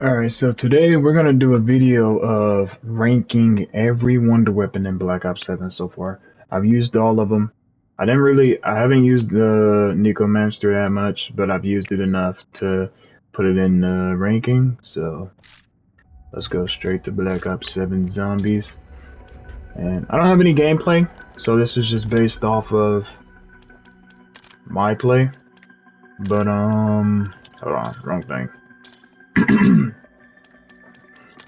Alright, so today we're gonna do a video of ranking every wonder weapon in Black Ops 7 so far. I've used all of them. I haven't used the Necromancer that much, but I've used it enough to put it in the ranking. So let's go straight to Black Ops 7 Zombies. And I don't have any gameplay, so this is just based off of my play. But hold on, wrong thing.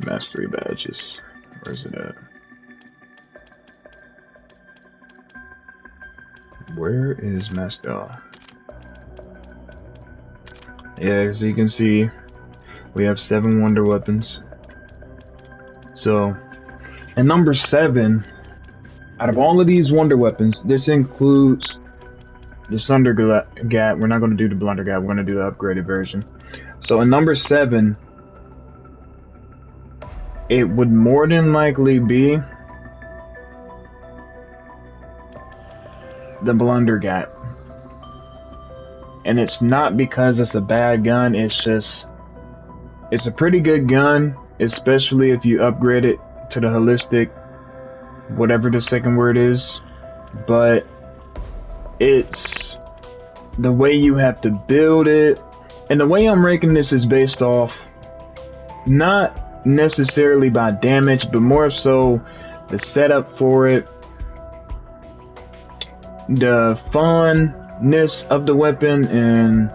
Mastery badges. Where's it at? Where is Master? Oh. Yeah, as you can see, we have 7 wonder weapons. So, and number 7, out of all of these wonder weapons, this includes the Thunder Gap. We're not going to do the Blunder Gap, we're going to do the upgraded version. So, in number 7, it would more than likely be the Blunder Gap. And it's not because it's a bad gun, it's just, it's a pretty good gun, especially if you upgrade it to the holistic, whatever the second word is. But it's the way you have to build it, and the way I'm ranking this is based off not necessarily by damage, but more so the setup for it, the funness of the weapon, and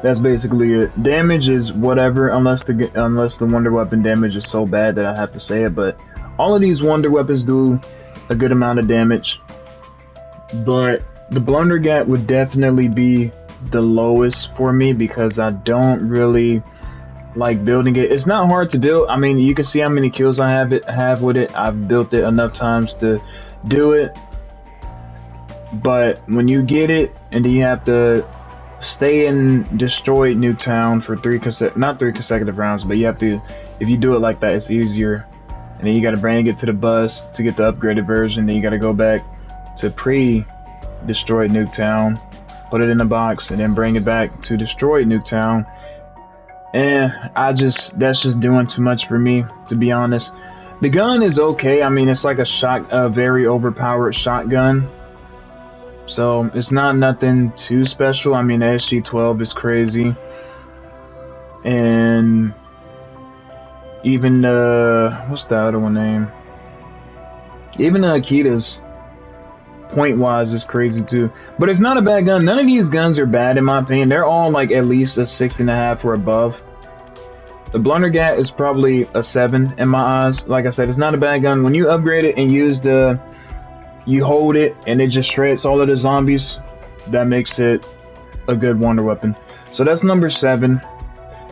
that's basically it. Damage is whatever, unless the wonder weapon damage is so bad that I have to say it. But all of these wonder weapons do a good amount of damage. But the Blunder Gap would definitely be the lowest for me because I don't really like building it. It's not hard to build. I mean, you can see how many kills I have with it. I've built it enough times to do it. But when you get it and then you have to stay in destroyed Nuketown for not three consecutive rounds, but you have to, if you do it like that, it's easier. And then you got to bring it to the bus to get the upgraded version. Then you got to go back to pre-destroyed Nuketown, put it in the box, and then bring it back to destroyed Nuketown. And that's just doing too much for me, to be honest. The gun is okay. I mean, it's like a very overpowered shotgun. So it's not nothing too special. I mean, the SG-12 is crazy, and even what's the other one name? Even the Akitas, point-wise, is crazy too. But it's not a bad gun. None of these guns are bad in my opinion. They're all like at least a 6.5 or above. The Blunder Gap is probably a 7 in my eyes. Like I said, it's not a bad gun. When you upgrade it and you hold it and it just shreds all of the zombies, that makes it a good wonder weapon. So that's number 7.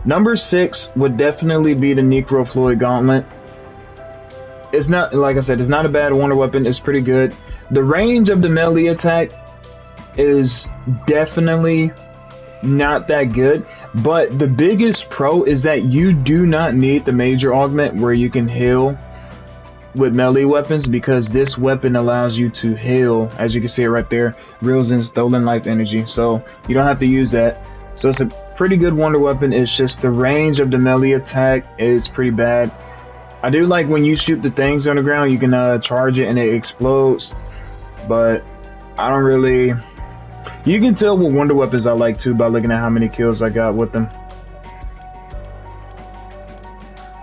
Number 6 would definitely be the Necro Fluid Gauntlet. It's not, like I said, it's not a bad wonder weapon. It's pretty good. The range of the melee attack is definitely not that good, but the biggest pro is that you do not need the major augment where you can heal with melee weapons, because this weapon allows you to heal, as you can see it right there, reels in stolen life energy, so you don't have to use that. So it's a pretty good wonder weapon. It's just the range of the melee attack is pretty bad. I do like when you shoot the things on the ground, you can charge it and it explodes, but I don't really. You can tell what wonder weapons I like too by looking at how many kills I got with them.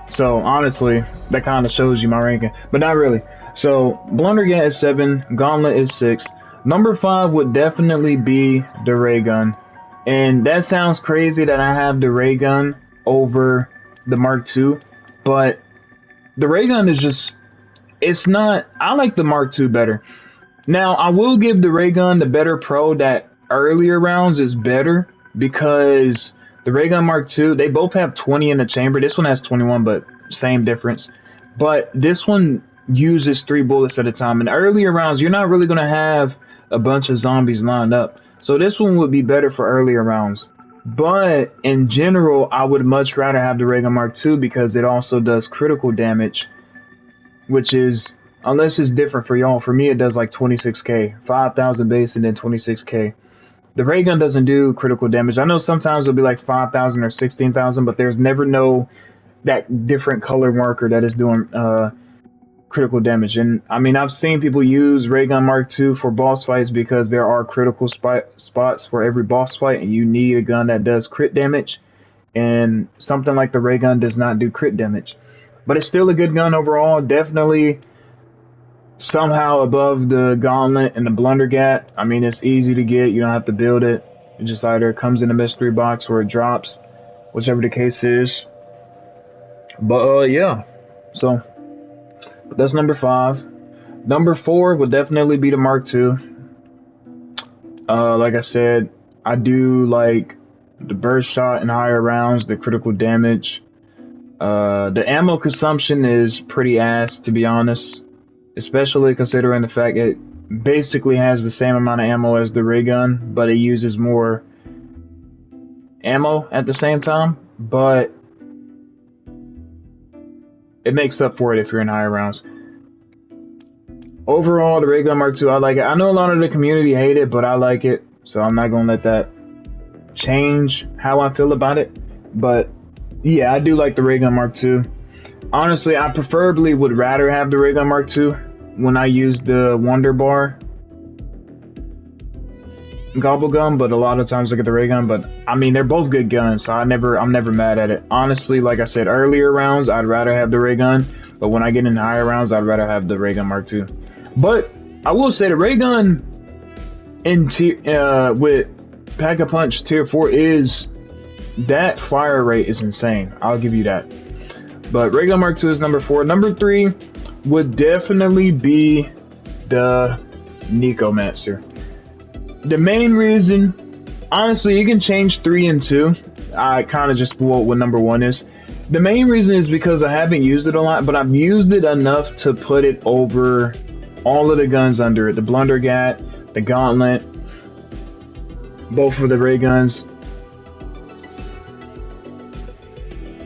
So honestly, that kind of shows you my ranking, but not really. So Blunder Gap is 7, Gauntlet is 6. Number 5 would definitely be the ray gun, and that sounds crazy that I have the ray gun over the Mark II, but the ray gun is just, it's not. I like the Mark II better. Now I will give the ray gun the better pro that earlier rounds is better, because the ray gun Mark II, they both have 20 in the chamber. This one has 21, but same difference. But this one uses 3 bullets at a time. In earlier rounds, you're not really going to have a bunch of zombies lined up. So this one would be better for earlier rounds. But in general, I would much rather have the ray gun Mark II because it also does critical damage, which is, unless it's different for y'all, for me it does like 26k, 5,000 base and then 26k. The ray gun doesn't do critical damage. I know sometimes it'll be like 5,000 or 16,000, but there's never no that different color marker that is doing critical damage. And I mean, I've seen people use ray gun Mark II for boss fights because there are critical spots for every boss fight, and you need a gun that does crit damage. And something like the ray gun does not do crit damage, but it's still a good gun overall. Definitely somehow above the gauntlet and the blundergat. I mean, it's easy to get. You don't have to build it. It just either comes in a mystery box or it drops, whichever the case is. But yeah, so that's number 5. Number 4 would definitely be the Mark II. Like I said, I do like the burst shot in higher rounds, the critical damage. The ammo consumption is pretty ass, to be honest, especially considering the fact it basically has the same amount of ammo as the ray gun, but it uses more ammo at the same time. But it makes up for it if you're in higher rounds. Overall, the ray gun Mark II, I like it. I know a lot of the community hate it, but I like it, so I'm not gonna let that change how I feel about it. But yeah, I do like the ray gun Mark II. Honestly, I preferably would rather have the ray gun Mark II when I use the Wonder Bar gobble gun, but a lot of times I get the ray gun. But I mean, they're both good guns, so I'm never mad at it. Honestly, like I said, earlier rounds I'd rather have the ray gun, but when I get in higher rounds I'd rather have the ray gun Mark II. But I will say the ray gun in with Pack-a-Punch tier 4 is, that fire rate is insane. I'll give you that. But ray gun Mark II is number 4. Number 3 would definitely be the Nekomancer. The main reason, honestly, you can change 3 and 2. I kind of just spoiled what number 1 is. The main reason is because I haven't used it a lot, but I've used it enough to put it over all of the guns under it. The Blundergat, the Gauntlet, both of the ray guns.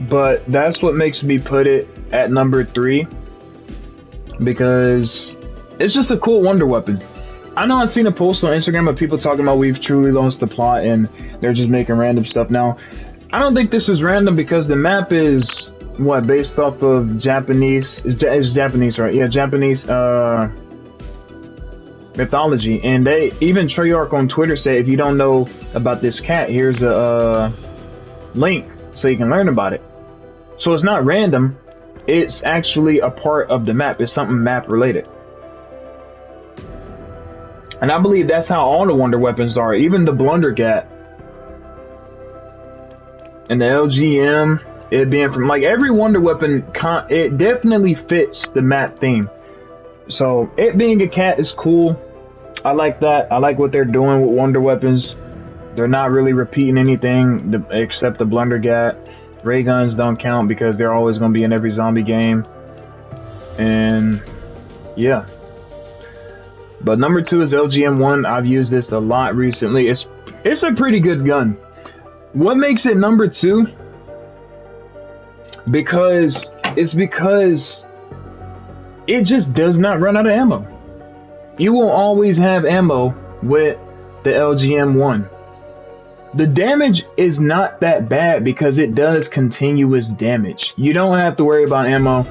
But that's what makes me put it at number 3, because it's just a cool wonder weapon. I know I've seen a post on Instagram of people talking about we've truly lost the plot and they're just making random stuff now. I don't think this is random, because the map is what, based off of Japanese, it's Japanese, right? Yeah, Japanese mythology. And they even Treyarch on Twitter said, if you don't know about this cat, here's a link so you can learn about it. So it's not random, it's actually a part of the map. It's something map related. And I believe that's how all the wonder weapons are. Even the Blundergat and the LGM, it being from, like, every wonder weapon, it definitely fits the map theme. So it being a cat is cool. I like that. I like what they're doing with wonder weapons. They're not really repeating anything except the Blundergat. Ray guns don't count because they're always going to be in every zombie game. And yeah. But number 2 is LGM1. I've used this a lot recently. It's a pretty good gun. What makes it number 2? Because it just does not run out of ammo. You will always have ammo with the LGM1. The damage is not that bad because it does continuous damage. You don't have to worry about ammo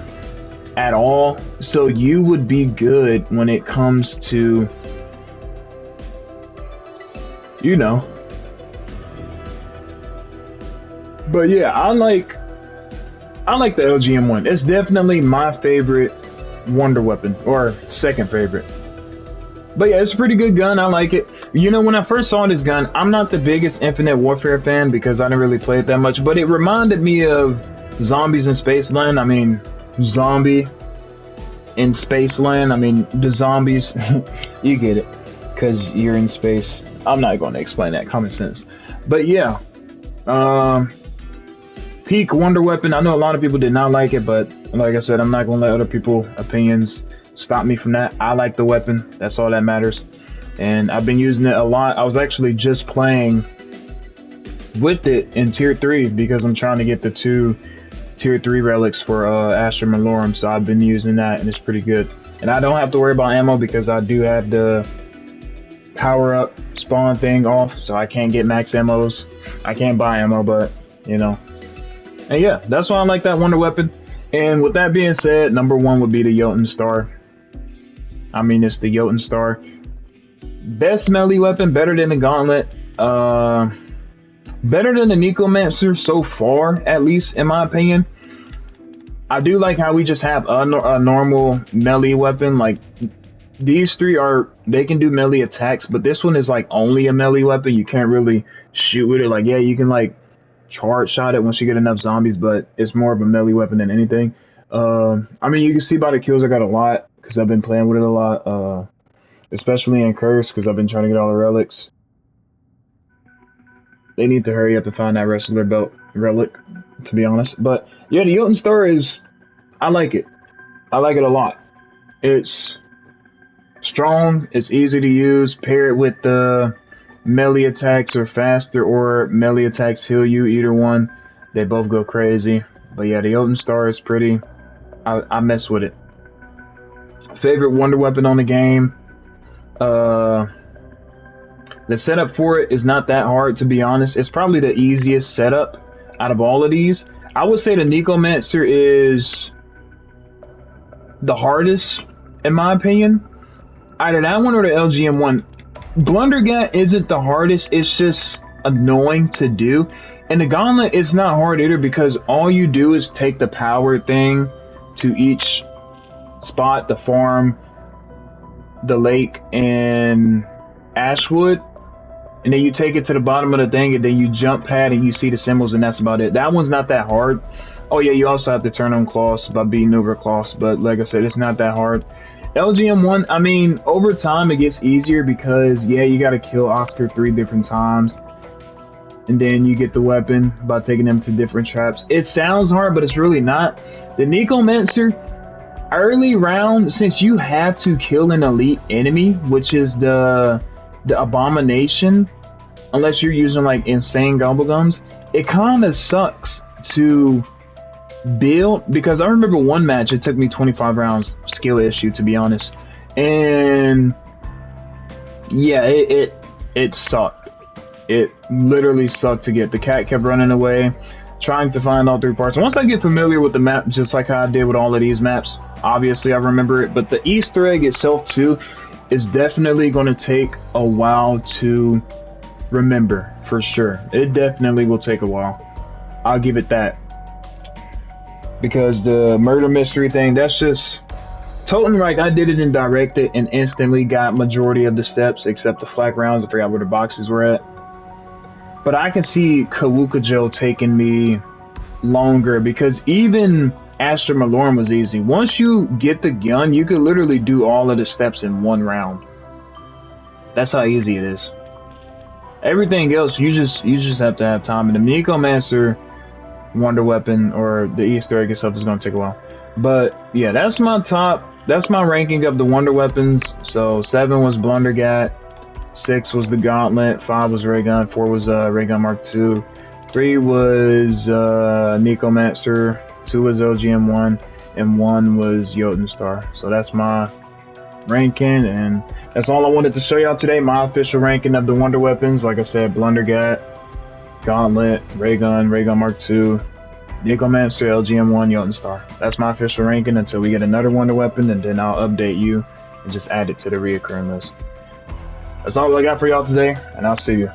at all, so you would be good when it comes to, you know. But yeah, I like the LGM1. It's definitely my favorite wonder weapon, or second favorite. But yeah, it's a pretty good gun. I like it. You know, when I first saw this gun, I'm not the biggest Infinite Warfare fan because I didn't really play it that much, but it reminded me of Zombies in Spaceland. I mean, zombie in Spaceland. I mean, the zombies, you get it, because you're in space. I'm not going to explain that, common sense. But yeah, peak wonder weapon. I know a lot of people did not like it, but like I said, I'm not going to let other people's opinions stop me from that. I like the weapon. That's all that matters. And I've been using it a lot. I was actually just playing with it in tier 3 because I'm trying to get the 2 tier 3 relics for Astra Malorum. So I've been using that and it's pretty good. And I don't have to worry about ammo because I do have the power up spawn thing off, so I can't get max ammos. I can't buy ammo, but you know. And yeah, that's why I like that wonder weapon. And with that being said, number 1 would be the Jotun Star. I mean, it's the Jotun Star. Best melee weapon, better than the Gauntlet. Better than the Necromancer so far, at least in my opinion. I do like how we just have a normal melee weapon. Like, these 3 they can do melee attacks, but this one is like only a melee weapon. You can't really shoot with it. Like, yeah, you can like charge shot it once you get enough zombies, but it's more of a melee weapon than anything. I mean, you can see by the kills I got a lot because I've been playing with it a lot, especially in Curse because I've been trying to get all the relics. They need to hurry up and find that wrestler belt relic, to be honest. But yeah, the Jotun Star I like it. I like it a lot. It's strong, it's easy to use. Pair it with the melee attacks are faster or melee attacks heal you, either one. They both go crazy. But yeah, the Jotun Star is pretty. I mess with it. Favorite wonder weapon on the game. The setup for it is not that hard, to be honest. It's probably the easiest setup out of all of these. I would say the Necromancer is the hardest, in my opinion. Either that one or the LGM one. Blundergat isn't the hardest, it's just annoying to do. And the Gauntlet is not hard either because all you do is take the power thing to each spot, the farm, the lake, and Ashwood. And then you take it to the bottom of the thing, and then you jump pad and you see the symbols, and that's about it. That one's not that hard. Oh yeah, you also have to turn on Klaus by being Nuber Klaus, but like I said, it's not that hard. LGM1, I mean, over time it gets easier because, yeah, you gotta kill Oscar 3 different times. And then you get the weapon by taking them to different traps. It sounds hard, but it's really not. The Necromancer, early round, since you have to kill an elite enemy, which is the Abomination, unless you're using like insane gobblegums, it kind of sucks to build, because I remember one match it took me 25 rounds skill issue, to be honest, and yeah, it sucked. It literally sucked to get. The cat kept running away trying to find all 3 parts. Once I get familiar with the map, just like how I did with all of these maps, obviously I remember it, but the Easter egg itself too is definitely going to take a while to remember, for sure. It definitely will take a while. I'll give it that. Because the murder mystery thing, that's just Totenreich. I did it and directed and instantly got majority of the steps except the flak rounds. I forgot where the boxes were at. But I can see Kawukajo taking me longer because even Astra Malorn was easy. Once you get the gun, you could literally do all of the steps in 1 round. That's how easy it is. Everything else, you just have to have time. And the Necromancer wonder weapon or the Easter egg itself is going to take a while. But yeah, that's my top. That's my ranking of the wonder weapons. So 7 was Blundergat, 6 was the Gauntlet, 5 was Raygun, 4 was Raygun Mark II, 3 was Necromancer, 2 was LGM1, and 1 was Jotun Star. So that's my ranking, and that's all I wanted to show y'all today. My official ranking of the wonder weapons. Like I said, Blundergat, Gauntlet, Raygun, Raygun Mark II, Necromancer, LGM1, Jotun Star. That's my official ranking until we get another wonder weapon, and then I'll update you and just add it to the reoccurring list. That's all I got for y'all today, and I'll see you.